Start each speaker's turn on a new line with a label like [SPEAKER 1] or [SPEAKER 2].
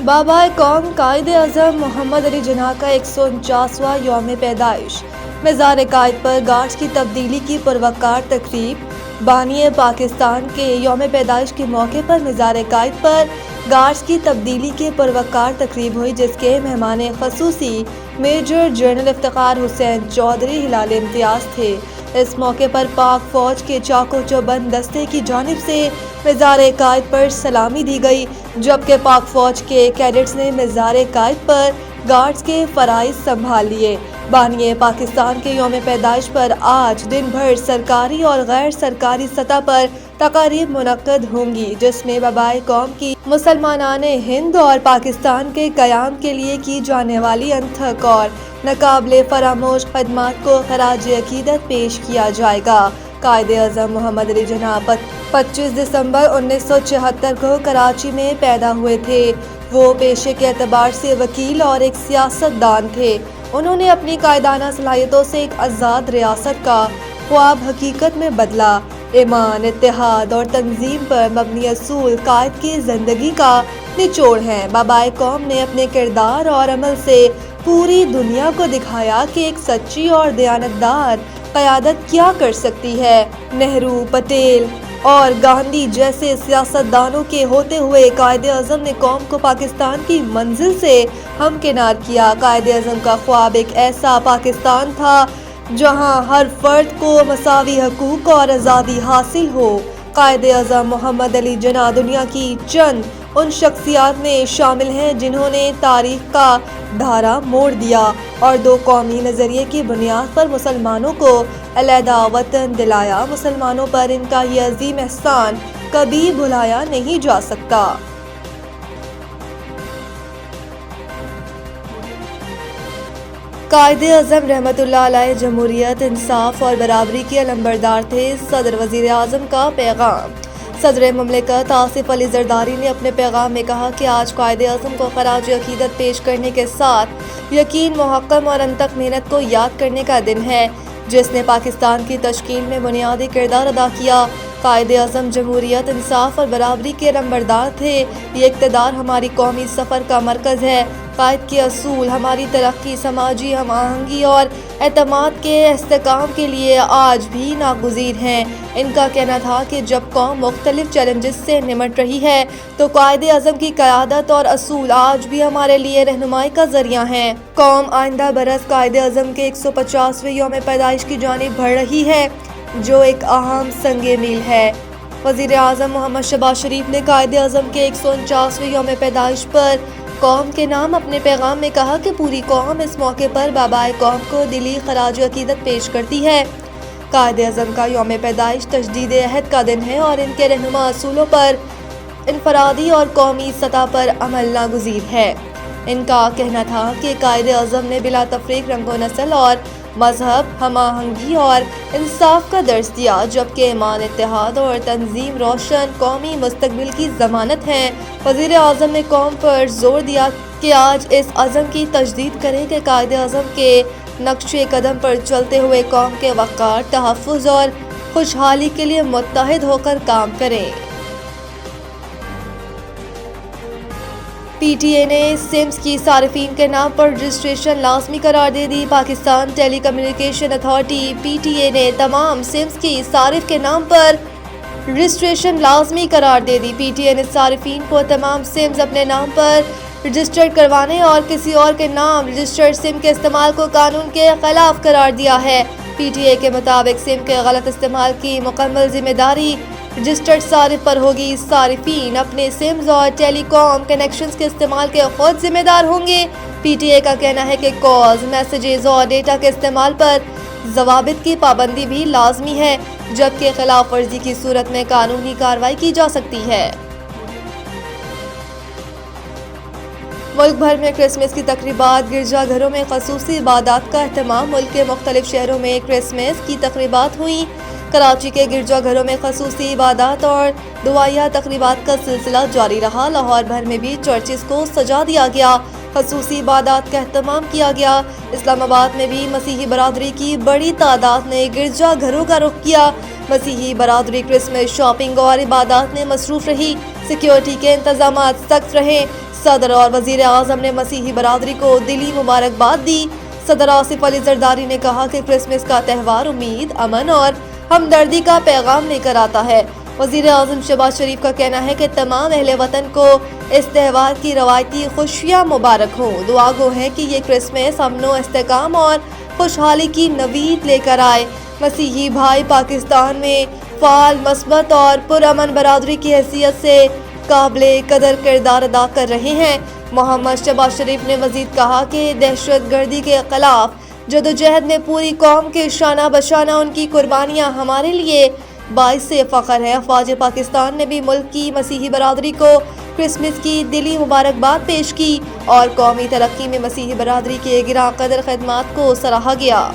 [SPEAKER 1] بابا قوم قائد اعظم محمد علی جناح کا 149واں یوم پیدائش، مزار قائد پر گارڈز کی تبدیلی کی پروقار تقریب۔ بانی پاکستان کے یوم پیدائش کے موقع پر مزار قائد پر گارڈز کی تبدیلی کی پروقار تقریب ہوئی، جس کے مہمان خصوصی میجر جنرل افتخار حسین چودھری ہلال امتیاز تھے۔ اس موقع پر پاک فوج کے چاق و چوبند دستے کی جانب سے مزار قائد پر سلامی دی گئی، جبکہ پاک فوج کے کیڈٹس نے مزار قائد پر گارڈز کے فرائض سنبھال لیے۔ بانی پاکستان کے یوم پیدائش پر آج دن بھر سرکاری اور غیر سرکاری سطح پر تقاریب منعقد ہوں گی، جس میں بابائے قوم کی مسلمانان ہند اور پاکستان کے قیام کے لیے کی جانے والی انتھک اور ناقابل فراموش خدمات کو خراج عقیدت پیش کیا جائے گا۔ قائد اعظم محمد علی جناح 25 دسمبر 1976 کو کراچی میں پیدا ہوئے تھے۔ وہ پیشے کے اعتبار سے وکیل اور ایک سیاست دان تھے۔ انہوں نے اپنی قائدانہ صلاحیتوں سے ایک آزاد ریاست کا خواب حقیقت میں بدلا۔ ایمان، اتحاد اور تنظیم پر مبنی اصول قائد کی زندگی کا نچوڑ ہیں۔ بابائے قوم نے اپنے کردار اور عمل سے پوری دنیا کو دکھایا کہ ایک سچی اور دیانتدار قیادت کیا کر سکتی ہے۔ نہرو، پٹیل اور گاندھی جیسے سیاستدانوں کے ہوتے ہوئے قائد اعظم نے قوم کو پاکستان کی منزل سے ہمکنار کیا۔ قائد اعظم کا خواب ایک ایسا پاکستان تھا جہاں ہر فرد کو مساوی حقوق اور آزادی حاصل ہو۔ قائد اعظم محمد علی جناح دنیا کی چند ان شخصیات میں شامل ہیں جنہوں نے تاریخ کا دھارا موڑ دیا اور دو قومی نظریے کی بنیاد پر مسلمانوں کو علیحدہ وطن دلایا۔ مسلمانوں پر ان کا یہ عظیم احسان کبھی بھلایا نہیں جا سکتا۔ قائد اعظم رحمت اللہ علیہ جمہوریت، انصاف اور برابری کے علمبردار تھے۔ صدر وزیر اعظم کا پیغام۔ صدر مملکت آصف علی زرداری نے اپنے پیغام میں کہا کہ آج قائد اعظم کو خراج عقیدت پیش کرنے کے ساتھ یقین، محکم اور انتھک محنت کو یاد کرنے کا دن ہے، جس نے پاکستان کی تشکیل میں بنیادی کردار ادا کیا۔ قائد اعظم جمہوریت، انصاف اور برابری کے علمبردار تھے۔ یہ اقتدار ہماری قومی سفر کا مرکز ہے۔ قائد کے اصول ہماری ترقی، سماجی ہم آہنگی اور اعتماد کے استحکام کے لیے آج بھی ناگزیر ہیں۔ ان کا کہنا تھا کہ جب قوم مختلف چیلنجز سے نمٹ رہی ہے تو قائد اعظم کی قیادت اور اصول آج بھی ہمارے لیے رہنمائی کا ذریعہ ہیں۔ قوم آئندہ برس قائد اعظم کے 150ویں یوم پیدائش کی جانب بڑھ رہی ہے، جو ایک اہم سنگ میل ہے۔ وزیر اعظم محمد شہباز شریف نے قائد اعظم کے 149ویں یوم پیدائش پر قوم کے نام اپنے پیغام میں کہا کہ پوری قوم اس موقع پر بابائے قوم کو دلی خراج عقیدت پیش کرتی ہے۔ قائد اعظم کا یوم پیدائش تجدید عہد کا دن ہے اور ان کے رہنما اصولوں پر انفرادی اور قومی سطح پر عمل ناگزیر ہے۔ ان کا کہنا تھا کہ قائد اعظم نے بلا تفریق رنگ و نسل اور مذہب، ہم آہنگی اور انصاف کا درس دیا، جبکہ ایمان، اتحاد اور تنظیم روشن قومی مستقبل کی ضمانت ہیں۔ وزیر اعظم نے قوم پر زور دیا کہ آج اس عزم کی تجدید کریں کہ قائد اعظم کے نقش قدم پر چلتے ہوئے قوم کے وقار، تحفظ اور خوشحالی کے لیے متحد ہو کر کام کریں۔ پی ٹی اے نے سمز کی صارفین کے نام پر رجسٹریشن لازمی قرار دے دی۔ Pakistan telecommunication authority P T A نے تمام سمز کی صارف کے نام پر رجسٹریشن لازمی قرار دے دی۔ پی ٹی اے نے صارفین کو تمام سمز اپنے نام پر رجسٹرڈ کروانے اور کسی اور کے نام رجسٹرڈ سم کے استعمال کو قانون کے خلاف قرار دیا ہے۔ پی ٹی اے کے مطابق سم کے غلط استعمال کی مکمل ذمہ داری رجسٹرڈ صارف پر ہوگی۔ صارفین اپنے سمز اور ٹیلی کام کنیکشنز کے استعمال کے خود ذمہ دار ہوں گے۔ پی ٹی اے کا کہنا ہے کہ کالز، میسیجز اور ڈیٹا کے استعمال پر ضوابط کی پابندی بھی لازمی ہے، جبکہ خلاف ورزی کی صورت میں قانونی کارروائی کی جا سکتی ہے۔ ملک بھر میں کرسمس کی تقریبات، گرجا گھروں میں خصوصی عبادات کا اہتمام۔ ملک کے مختلف شہروں میں کرسمس کی تقریبات ہوئیں۔ کراچی کے گرجا گھروں میں خصوصی عبادات اور دعائیہ تقریبات کا سلسلہ جاری رہا۔ لاہور بھر میں بھی چرچز کو سجا دیا گیا، خصوصی عبادات کا اہتمام کیا گیا۔ اسلام آباد میں بھی مسیحی برادری کی بڑی تعداد نے گرجا گھروں کا رخ کیا۔ مسیحی برادری کرسمس شاپنگ اور عبادات میں مصروف رہی۔ سیکیورٹی کے انتظامات سخت رہے۔ صدر اور وزیر اعظم نے مسیحی برادری کو دلی مبارکباد دی۔ صدر آصف علی زرداری نے کہا کہ کرسمس کا تہوار امید، امن اور ہمدردی کا پیغام لے کر آتا ہے۔ وزیر اعظم شہباز شریف کا کہنا ہے کہ تمام اہل وطن کو اس تہوار کی روایتی خوشیاں مبارک ہوں۔ دعا گو ہے کہ یہ کرسمس امن و استحکام اور خوشحالی کی نوید لے کر آئے۔ مسیحی بھائی پاکستان میں فعال، مثبت اور پرامن برادری کی حیثیت سے قابل قدر کردار ادا کر رہے ہیں۔ محمد شہباز شریف نے مزید کہا کہ دہشت گردی کے خلاف جدوجہد میں پوری قوم کے شانہ بشانہ ان کی قربانیاں ہمارے لیے باعث فخر ہے۔ افواج پاکستان نے بھی ملک کی مسیحی برادری کو کرسمس کی دلی مبارکباد پیش کی اور قومی ترقی میں مسیحی برادری کے گراں قدر خدمات کو سراہا گیا۔